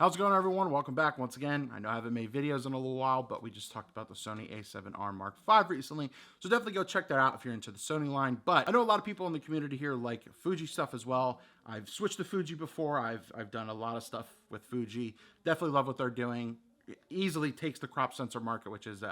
How's it going, everyone? Welcome back once again. I know I haven't made videos in a little while, but we just talked about the Sony a7R Mark V recently, so definitely go check that out if you're into the Sony line. But I know a lot of people in the community here like Fuji stuff as well. I've switched to Fuji before. I've done a lot of stuff with Fuji. Definitely love what they're doing. It easily takes the crop sensor market, which is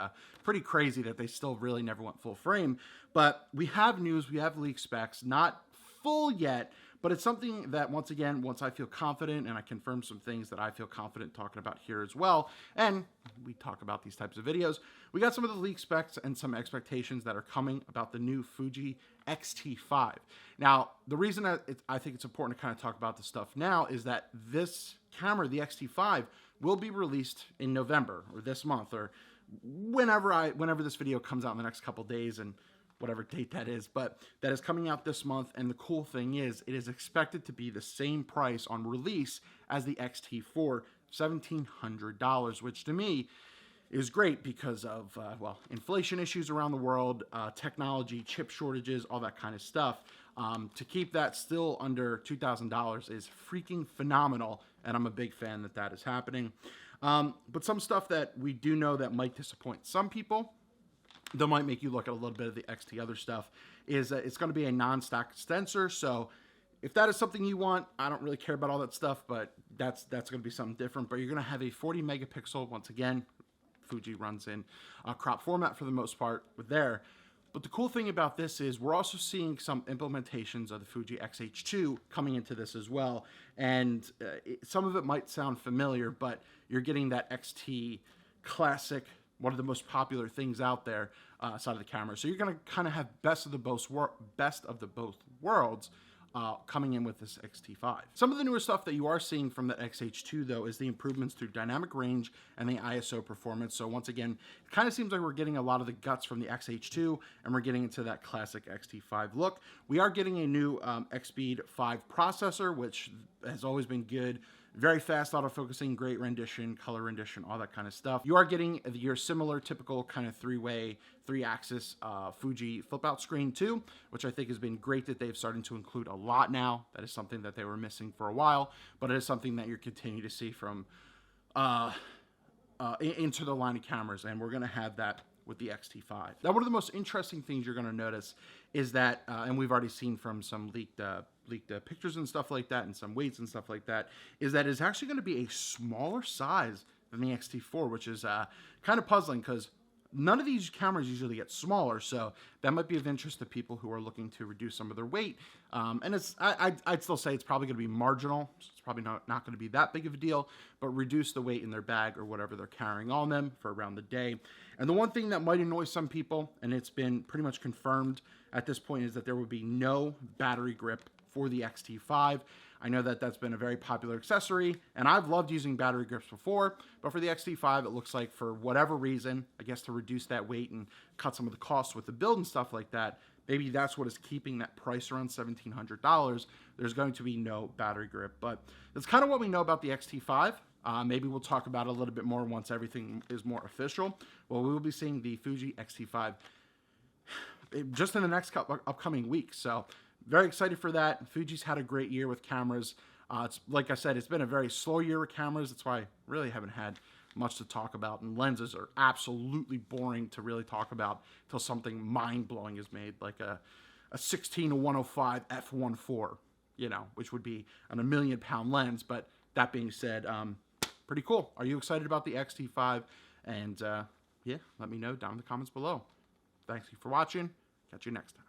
pretty crazy that they still really never went full frame. But we have news, we have leak specs, not full yet, but it's something that, once again, once I feel confident and I confirm some things that I feel confident talking about here as well, and we talk about these types of videos, we got some of the leak specs and some expectations that are coming about the new Fuji X-T5. Now, the reason that I think it's important to kind of talk about this stuff now is that this camera, the X-T5, will be released in November, or this month, or whenever this video comes out in the next couple days, and whatever date that is, but that is coming out this month. And the cool thing is, it is expected to be the same price on release as the X-T4, $1,700, which to me is great because of, well, inflation issues around the world, technology, chip shortages, all that kind of stuff. To keep that still under $2,000 is freaking phenomenal, and I'm a big fan that that is happening. But some stuff that we do know that might disappoint some people, that might make you look at a little bit of the XT other stuff, is that it's going to be a non-stack sensor. So if that is something you want, I don't really care about all that stuff, but that's going to be something different. But you're going to have a 40 megapixel, once again, Fuji runs in crop format for the most part with there. But the cool thing about this is we're also seeing some implementations of the Fuji X-H2 coming into this as well. And some of it might sound familiar, but you're getting that XT classic, one of the most popular things out there, side of the camera. So you're going to kind of have best of the both worlds coming in with this X-T5. Some of the newer stuff that you are seeing from the X-H2, though, is the improvements through dynamic range and the ISO performance. So once again, it kind of seems like we're getting a lot of the guts from the X-H2, and we're getting into that classic X-T5 look. We are getting a new X-Speed 5 processor, which has always been good. Very fast autofocusing, great rendition, color rendition, all that kind of stuff. You are getting your similar typical kind of three-axis Fuji flip-out screen too, which I think has been great that they've started to include a lot now. That is something that they were missing for a while, but it is something that you're continuing to see from into the line of cameras, and we're going to have that with the X-T5. Now, one of the most interesting things you're going to notice is that, and we've already seen from some leaked pictures and stuff like that, and some weights and stuff like that, is that it's actually going to be a smaller size than the X-T4, which is kind of puzzling because none of these cameras usually get smaller, so that might be of interest to people who are looking to reduce some of their weight. And I'd still say it's probably going to be marginal. So it's probably not going to be that big of a deal, but reduce the weight in their bag or whatever they're carrying on them for around the day. And the one thing that might annoy some people, and it's been pretty much confirmed at this point, is that there will be no battery grip for the X-T5. I know that that's been a very popular accessory, and I've loved using battery grips before, but for the X-T5, it looks like for whatever reason, I guess to reduce that weight and cut some of the costs with the build and stuff like that, maybe that's what is keeping that price around $1,700. There's going to be no battery grip, but that's kind of what we know about the X-T5. Maybe we'll talk about it a little bit more once everything is more official. Well, we will be seeing the Fuji X-T5 just in the next couple upcoming weeks, so very excited for that. Fuji's had a great year with cameras. It's like I said, it's been a very slow year with cameras. That's why I really haven't had much to talk about. And lenses are absolutely boring to really talk about until something mind-blowing is made, like a 16-105 f1.4, you know, which would be an $1 million lens. But that being said, pretty cool. Are you excited about the X-T5? And yeah, let me know down in the comments below. Thanks for watching. Catch you next time.